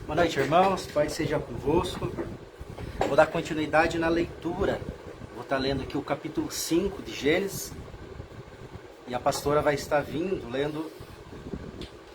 Boa noite, irmãos. Pai seja convosco. Vou dar continuidade na leitura. Vou estar lendo aqui o capítulo 5 de Gênesis. E a pastora vai estar vindo,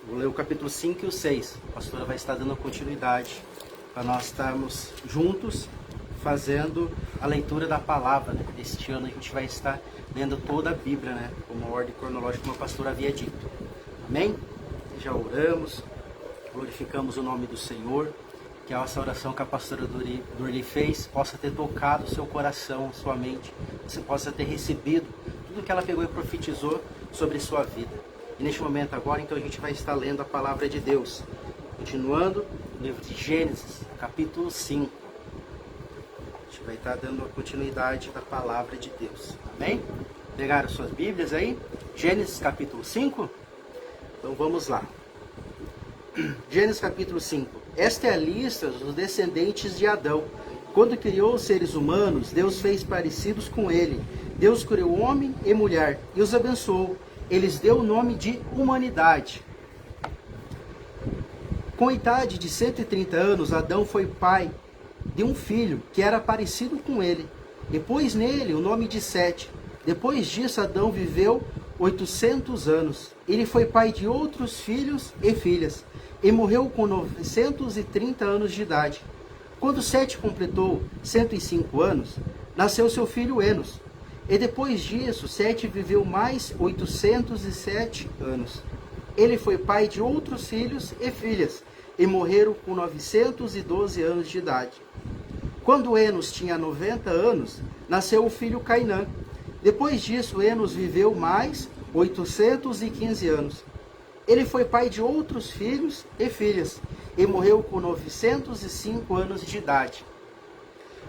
vou ler o capítulo 5 e o 6. A pastora vai estar dando continuidade para nós estarmos juntos fazendo a leitura da palavra, né? Este ano a gente vai estar lendo toda a Bíblia, né? Como ordem cronológica, como a pastora havia dito. Amém? Já oramos, glorificamos o nome do Senhor, que essa oração que a pastora Durli fez possa ter tocado o seu coração, sua mente, você possa ter recebido tudo que ela pegou e profetizou sobre sua vida. E neste momento agora, então, a gente vai estar lendo a palavra de Deus. Continuando, o livro de Gênesis, capítulo 5. A gente vai estar dando a continuidade da palavra de Deus. Amém? Pegaram suas Bíblias aí? Gênesis capítulo 5? Então vamos lá. Gênesis capítulo 5. Esta é a lista dos descendentes de Adão. Quando criou os seres humanos, Deus fez parecidos com ele. Deus criou homem e mulher e os abençoou. Eles deu o nome de humanidade. Com a idade de 130 anos, Adão foi pai de um filho que era parecido com ele. E pôs nele o nome de Sete. Depois disso, Adão viveu 800 anos. Ele foi pai de outros filhos e filhas. E morreu com 930 anos de idade. Quando Sete completou 105 anos, nasceu seu filho Enos. E depois disso, Sete viveu mais 807 anos. Ele foi pai de outros filhos e filhas, e morreram com 912 anos de idade. Quando Enos tinha 90 anos, nasceu o filho Cainã. Depois disso, Enos viveu mais 815 anos. Ele foi pai de outros filhos e filhas, e morreu com 905 anos de idade.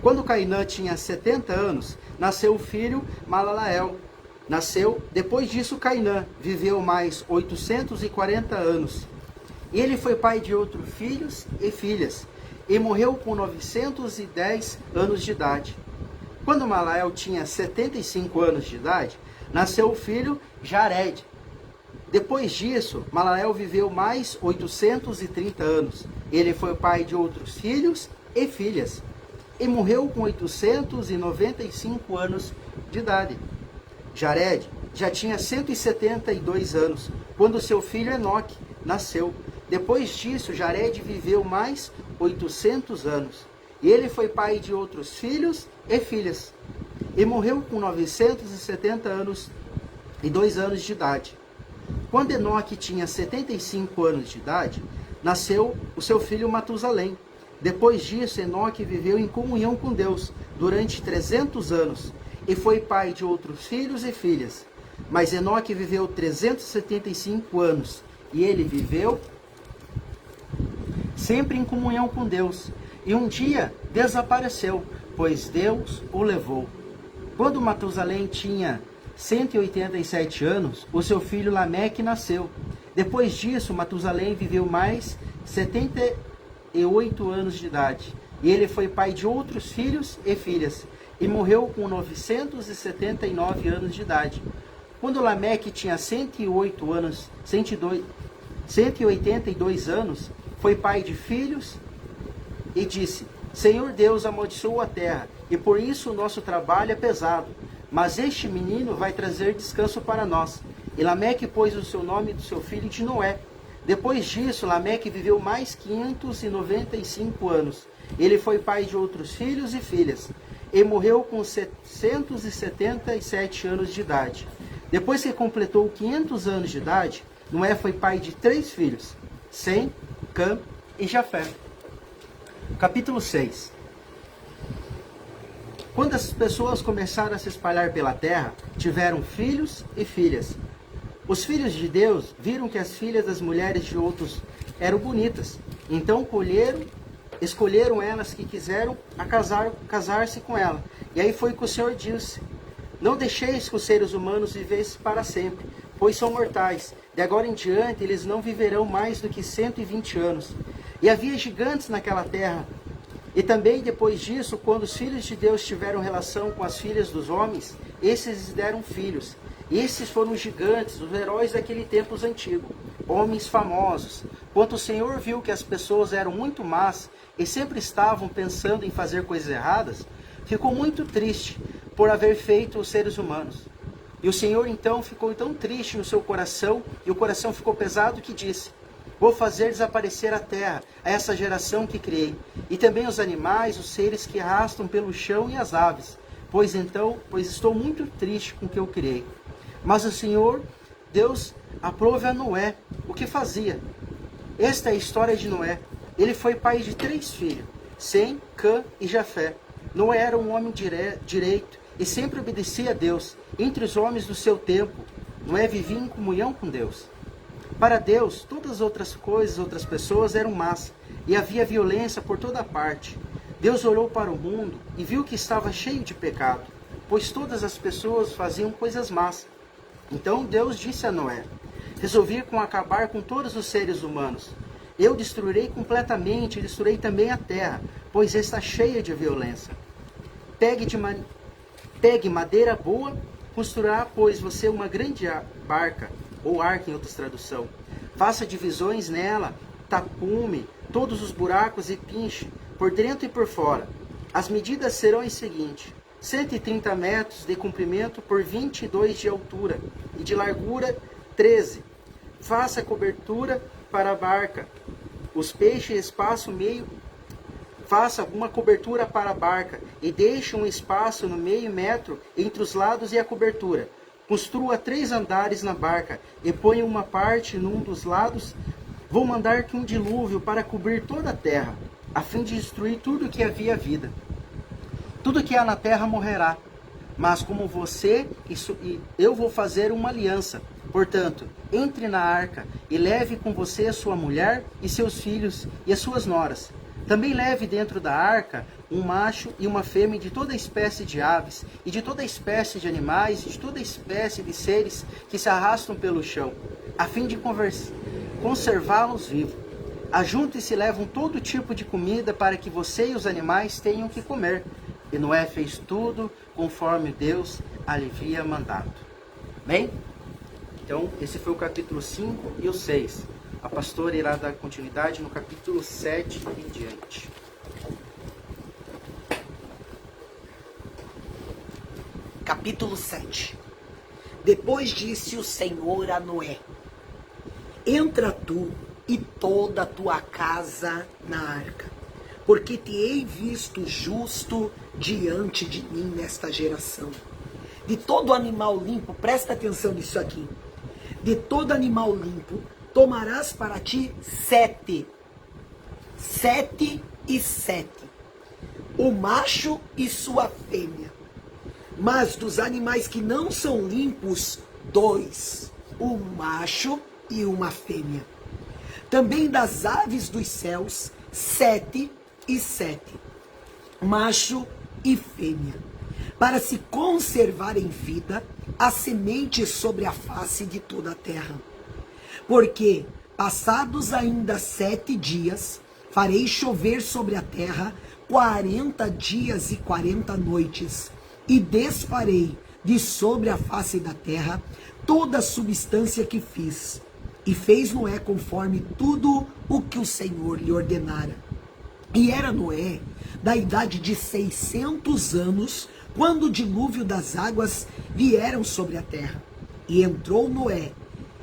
Quando Cainã tinha 70 anos, nasceu o filho Malalael. Depois disso, Cainã viveu mais 840 anos. E ele foi pai de outros filhos e filhas, e morreu com 910 anos de idade. Quando Malalael tinha 75 anos de idade, nasceu o filho Jared. Depois disso, Malalael viveu mais 830 anos. Ele foi pai de outros filhos e filhas, e morreu com 895 anos de idade. Jared já tinha 172 anos, quando seu filho Enoque nasceu. Depois disso, Jared viveu mais 800 anos. E ele foi pai de outros filhos e filhas, e morreu com 970 anos e 2 anos de idade. Quando Enoque tinha 75 anos de idade, nasceu o seu filho Matusalém. Depois disso, Enoque viveu em comunhão com Deus durante 300 anos, e foi pai de outros filhos e filhas. Mas Enoque viveu 375 anos, e ele viveu sempre em comunhão com Deus. E um dia desapareceu, pois Deus o levou. Quando Matusalém tinha 187 anos, o seu filho Lameque nasceu. Depois disso, Matusalém viveu mais 78 anos de idade. E ele foi pai de outros filhos e filhas, e morreu com 979 anos de idade. Quando Lameque tinha 182 anos, foi pai de filhos e disse: Senhor Deus amaldiçoou a terra, e por isso o nosso trabalho é pesado. Mas este menino vai trazer descanso para nós. E Lameque pôs o seu nome do seu filho de Noé. Depois disso, Lameque viveu mais 595 anos. Ele foi pai de outros filhos e filhas, e morreu com 777 anos de idade. Depois que completou 500 anos de idade, Noé foi pai de 3 filhos, Sem, Cã e Jafé. Capítulo 6. Quando as pessoas começaram a se espalhar pela terra, tiveram filhos e filhas. Os filhos de Deus viram que as filhas das mulheres de outros eram bonitas. Então escolheram elas que quiseram casar-se com ela. E aí foi que o Senhor disse: Não deixeis que os seres humanos vivessem para sempre, pois são mortais. De agora em diante eles não viverão mais do que 120 anos. E havia gigantes naquela terra. E também depois disso, quando os filhos de Deus tiveram relação com as filhas dos homens, esses lhes deram filhos. Esses foram os gigantes, os heróis daquele tempo antigo, homens famosos. Quando o Senhor viu que as pessoas eram muito más e sempre estavam pensando em fazer coisas erradas, ficou muito triste por haver feito os seres humanos. E o Senhor então ficou tão triste no seu coração, e o coração ficou pesado, que disse: vou fazer desaparecer a terra, a essa geração que criei, e também os animais, os seres que arrastam pelo chão e as aves, pois estou muito triste com o que eu criei. Mas o Senhor, Deus, aprove a Noé o que fazia. Esta é a história de Noé. Ele foi pai de 3 filhos, Sem, Cã e Jafé. Noé era um homem direito e sempre obedecia a Deus. Entre os homens do seu tempo, Noé vivia em comunhão com Deus. Para Deus, todas as outras coisas, outras pessoas eram más, e havia violência por toda parte. Deus olhou para o mundo e viu que estava cheio de pecado, pois todas as pessoas faziam coisas más. Então Deus disse a Noé: resolvi acabar com todos os seres humanos. Eu destruirei completamente, e destruirei também a terra, pois está cheia de violência. Pegue madeira boa, construirá, pois, você uma grande barca, ou arca em outras traduções. Faça divisões nela, tapume todos os buracos e pinche, por dentro e por fora. As medidas serão as seguintes: 130 metros de comprimento por 22 de altura, e de largura 13. Faça cobertura para a barca. Os peixes espaço meio. Faça uma cobertura para a barca e deixe um espaço no meio metro entre os lados e a cobertura. Construa 3 andares na barca e ponha uma parte num dos lados. Vou mandar que um dilúvio para cobrir toda a terra, a fim de destruir tudo que havia vida. Tudo que há na terra morrerá, mas como você e eu vou fazer uma aliança. Portanto, entre na arca e leve com você a sua mulher e seus filhos e as suas noras. Também leve dentro da arca um macho e uma fêmea de toda espécie de aves, e de toda espécie de animais, e de toda espécie de seres que se arrastam pelo chão, a fim de conservá-los vivos. Ajunte-se e levam todo tipo de comida para que você e os animais tenham que comer. E Noé fez tudo conforme Deus lhe havia mandado. Bem? Então, esse foi o capítulo 5 e o 6. A pastora irá dar continuidade no capítulo 7 em diante. Capítulo 7. Depois disse o Senhor a Noé: entra tu e toda a tua casa na arca, porque te hei visto justo diante de mim nesta geração. De todo animal limpo, presta atenção nisso aqui, de todo animal limpo tomarás para ti 7, 7 e 7, o macho e sua fêmea. Mas dos animais que não são limpos, 2, um macho e uma fêmea. Também das aves dos céus, 7 e 7, macho e fêmea, para se conservar em vida a semente sobre a face de toda a terra. Porque, passados ainda 7 dias, farei chover sobre a terra 40 dias e 40 noites, e desfarei de sobre a face da terra toda a substância que fiz. E fez Noé conforme tudo o que o Senhor lhe ordenara. E era Noé da idade de 600 anos, quando o dilúvio das águas vieram sobre a terra. E entrou Noé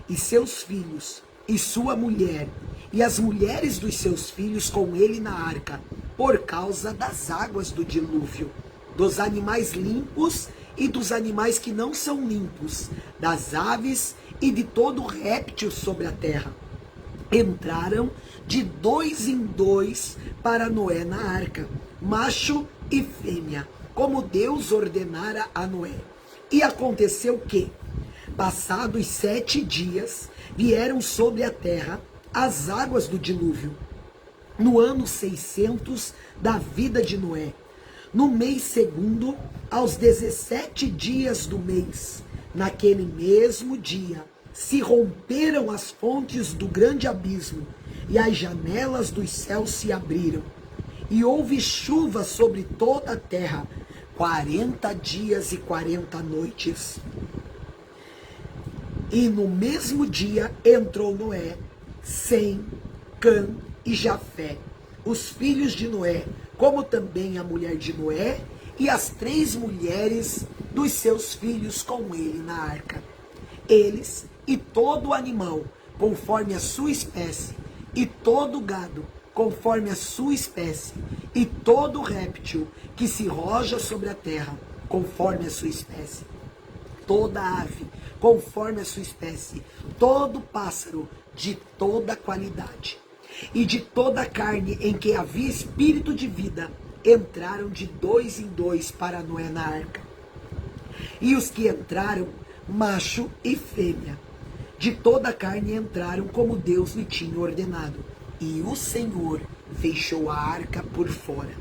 e seus filhos, e sua mulher, e as mulheres dos seus filhos com ele na arca, por causa das águas do dilúvio, dos animais limpos e dos animais que não são limpos, das aves e de todo réptil sobre a terra. Entraram de 2 em 2 para Noé na arca, macho e fêmea, como Deus ordenara a Noé. E aconteceu que, passados 7 dias, vieram sobre a terra as águas do dilúvio, no ano 600 da vida de Noé, no mês segundo, aos 17 dias do mês. Naquele mesmo dia, se romperam as fontes do grande abismo, e as janelas dos céus se abriram, e houve chuva sobre toda a terra, 40 dias e 40 noites. E no mesmo dia entrou Noé, Sem, Cã e Jafé, os filhos de Noé, como também a mulher de Noé, e as 3 mulheres dos seus filhos com ele na arca. Eles e todo animal, conforme a sua espécie, e todo gado, conforme a sua espécie, e todo réptil que se roja sobre a terra, conforme a sua espécie, toda ave, conforme a sua espécie, todo pássaro de toda qualidade, e de toda carne em que havia espírito de vida, entraram de 2 em 2 para Noé na arca. E os que entraram, macho e fêmea, de toda a carne entraram como Deus lhe tinha ordenado. E o Senhor fechou a arca por fora.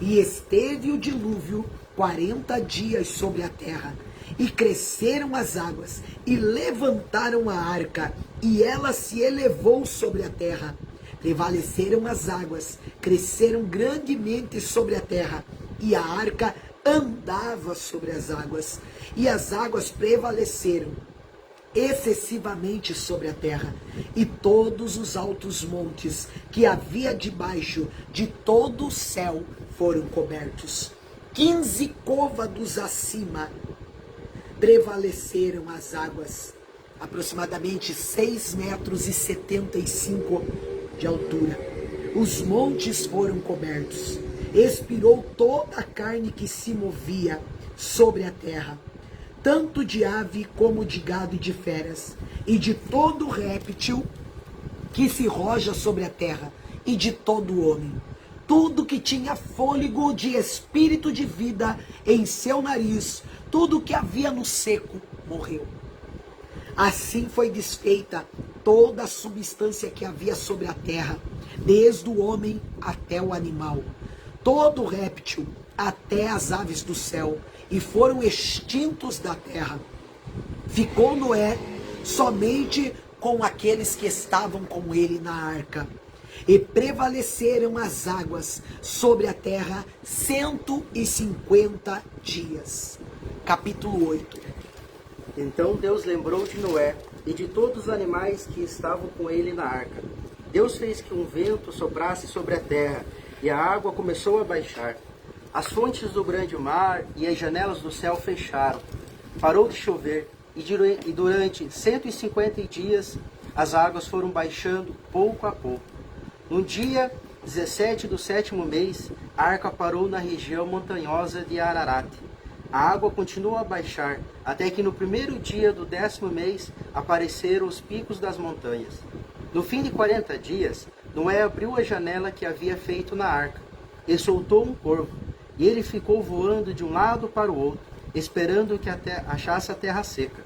E esteve o dilúvio 40 dias sobre a terra. E cresceram as águas, e levantaram a arca, e ela se elevou sobre a terra. Prevaleceram as águas, cresceram grandemente sobre a terra, e a arca andava sobre as águas, e as águas prevaleceram excessivamente sobre a terra, e todos os altos montes que havia debaixo de todo o céu foram cobertos. 15 côvados acima prevaleceram as águas, aproximadamente 6,75 metros de altura. Os montes foram cobertos. Expirou toda a carne que se movia sobre a terra, tanto de ave como de gado e de feras, e de todo réptil que se roja sobre a terra, e de todo homem. Tudo que tinha fôlego de espírito de vida em seu nariz, tudo que havia no seco, morreu. Assim foi desfeita toda a substância que havia sobre a terra, desde o homem até o animal, todo réptil até as aves do céu, e foram extintos da terra. Ficou Noé somente com aqueles que estavam com ele na arca. E prevaleceram as águas sobre a terra 150 dias. Capítulo 8. Então Deus lembrou de Noé e de todos os animais que estavam com ele na arca. Deus fez que um vento soprasse sobre a terra, e a água começou a baixar. As fontes do grande mar e as janelas do céu fecharam. Parou de chover, e durante 150 dias as águas foram baixando pouco a pouco. No dia 17 do 7º mês, a arca parou na região montanhosa de Ararat. A água continuou a baixar, até que no primeiro dia do 10º mês apareceram os picos das montanhas. No fim de 40 dias, Noé abriu a janela que havia feito na arca, e soltou um corvo, e ele ficou voando de um lado para o outro, esperando que achasse a terra seca.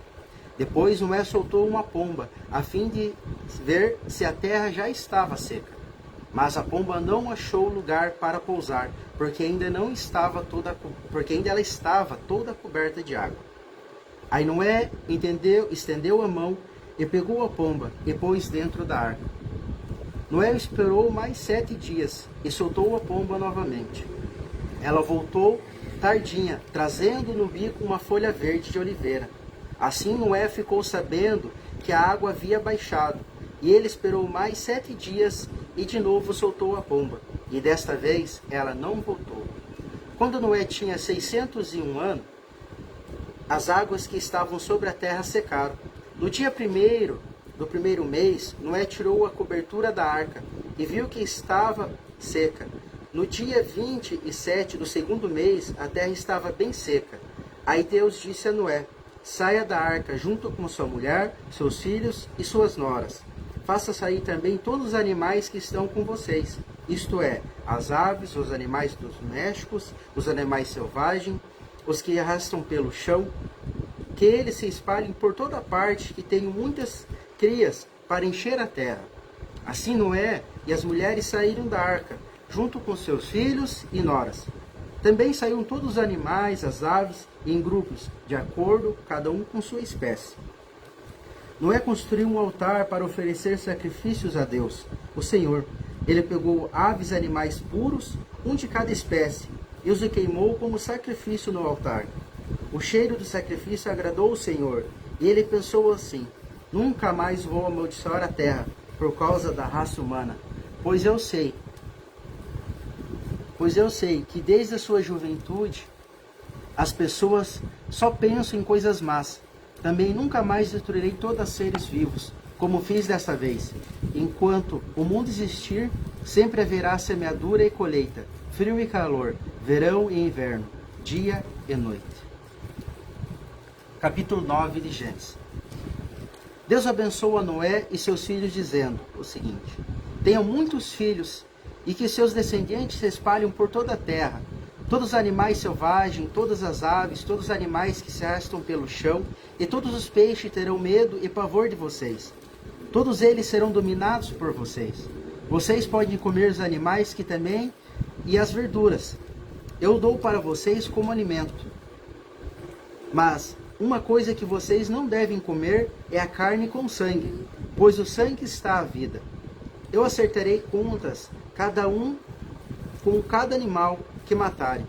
Depois Noé soltou uma pomba, a fim de ver se a terra já estava seca. Mas a pomba não achou lugar para pousar, porque ainda ela estava toda coberta de água. Aí Noé estendeu a mão e pegou a pomba e pôs dentro da arca. Noé esperou mais 7 dias e soltou a pomba novamente. Ela voltou tardinha, trazendo no bico uma folha verde de oliveira. Assim Noé ficou sabendo que a água havia baixado, e ele esperou mais 7 dias e de novo soltou a pomba, e desta vez ela não voltou. Quando Noé tinha 601 anos, as águas que estavam sobre a terra secaram. No dia 1º do primeiro mês, Noé tirou a cobertura da arca e viu que estava seca. No dia 27 do 2º mês, a terra estava bem seca. Aí Deus disse a Noé: saia da arca junto com sua mulher, seus filhos e suas noras. Faça sair também todos os animais que estão com vocês, isto é, as aves, os animais domésticos, os animais selvagens, os que arrastam pelo chão, que eles se espalhem por toda parte, que tenham muitas crias para encher a terra. Assim Noé e as mulheres saíram da arca, junto com seus filhos e noras. Também saíram todos os animais, as aves, em grupos, de acordo, cada um com sua espécie. Noé construiu um altar para oferecer sacrifícios a Deus, o Senhor. Ele pegou aves e animais puros, um de cada espécie, e os queimou como sacrifício no altar. O cheiro do sacrifício agradou o Senhor, E ele pensou assim: nunca mais vou amaldiçoar a terra por causa da raça humana, pois eu sei que desde a sua juventude as pessoas só pensam em coisas más. Também nunca mais destruirei todos os seres vivos, como fiz desta vez. Enquanto o mundo existir, sempre haverá semeadura e colheita, frio e calor, verão e inverno, dia e noite. Capítulo 9 de Gênesis. Deus abençoa Noé e seus filhos, dizendo o seguinte: tenham muitos filhos, e que seus descendentes se espalhem por toda a terra. Todos os animais selvagens, todas as aves, todos os animais que se arrastam pelo chão, e todos os peixes terão medo e pavor de vocês. Todos eles serão dominados por vocês. Vocês podem comer os animais que também e as verduras. Eu dou para vocês como alimento. Mas uma coisa que vocês não devem comer é a carne com sangue, pois o sangue está a vida. Eu acertarei contas, cada um com cada animal que matarem.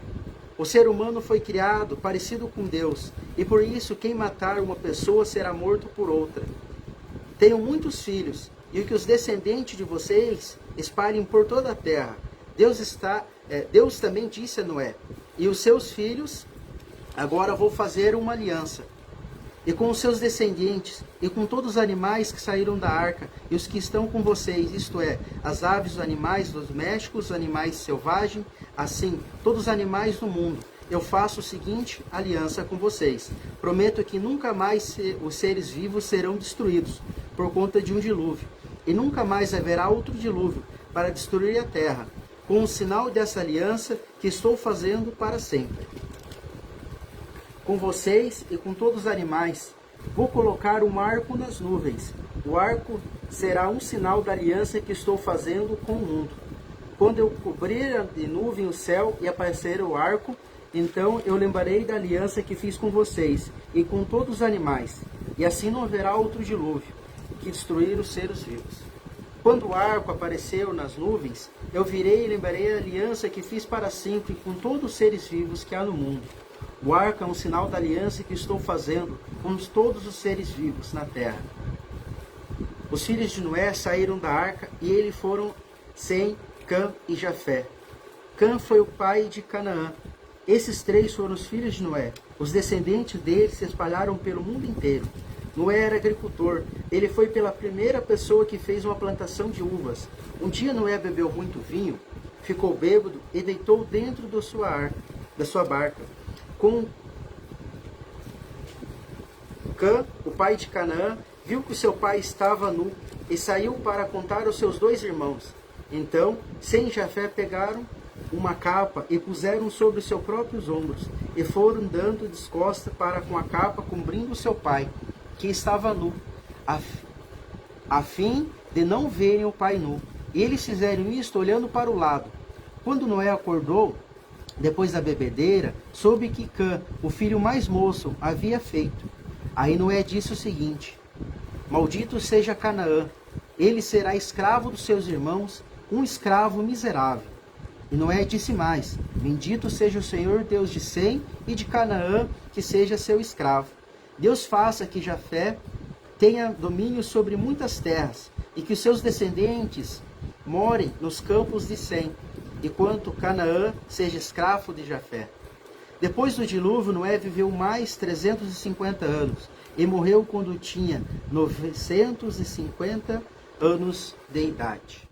O ser humano foi criado parecido com Deus, e por isso quem matar uma pessoa será morto por outra. Tenham muitos filhos, e que os descendentes de vocês espalhem por toda a terra. Deus também disse a Noé: e os seus filhos, agora vou fazer uma aliança, e com os seus descendentes, e com todos os animais que saíram da arca, e os que estão com vocês, isto é, as aves, os animais domésticos, os animais selvagens, assim, todos os animais do mundo. Eu faço a seguinte aliança com vocês. Prometo que nunca mais os seres vivos serão destruídos por conta de um dilúvio, e nunca mais haverá outro dilúvio para destruir a terra, com o sinal dessa aliança que estou fazendo para sempre. Com vocês e com todos os animais, vou colocar um arco nas nuvens. O arco será um sinal da aliança que estou fazendo com o mundo. Quando eu cobrir de nuvem o céu e aparecer o arco, então eu lembrarei da aliança que fiz com vocês e com todos os animais. E assim não haverá outro dilúvio que destruir os seres vivos. Quando o arco apareceu nas nuvens, eu virei e lembrarei a aliança que fiz para sempre com todos os seres vivos que há no mundo. O arco é um sinal da aliança que estou fazendo com todos os seres vivos na terra. Os filhos de Noé saíram da arca e eles foram Sem, Cã e Jafé. Cã foi o pai de Canaã. Esses três foram os filhos de Noé. Os descendentes deles se espalharam pelo mundo inteiro. Noé era agricultor. Ele foi pela primeira pessoa que fez uma plantação de uvas. Um dia Noé bebeu muito vinho, ficou bêbado e deitou dentro da sua barca. Com Cã, o pai de Canaã, viu que seu pai estava nu e saiu para contar aos seus dois irmãos. Então, Sem e Jafé pegaram uma capa e puseram sobre seus próprios ombros e foram dando descosta para com a capa cobrindo seu pai, que estava nu, a fim de não verem o pai nu. E eles fizeram isto olhando para o lado. Quando Noé acordou, depois da bebedeira, soube que Cã, o filho mais moço, havia feito. Aí Noé disse o seguinte: maldito seja Canaã, ele será escravo dos seus irmãos, um escravo miserável. E Noé disse mais: bendito seja o Senhor Deus de Sem e de Canaã, que seja seu escravo. Deus faça que Jafé tenha domínio sobre muitas terras, e que os seus descendentes morem nos campos de Sem, enquanto Canaã seja escravo de Jafé. Depois do dilúvio, Noé viveu mais 350 anos e morreu quando tinha 950 anos de idade.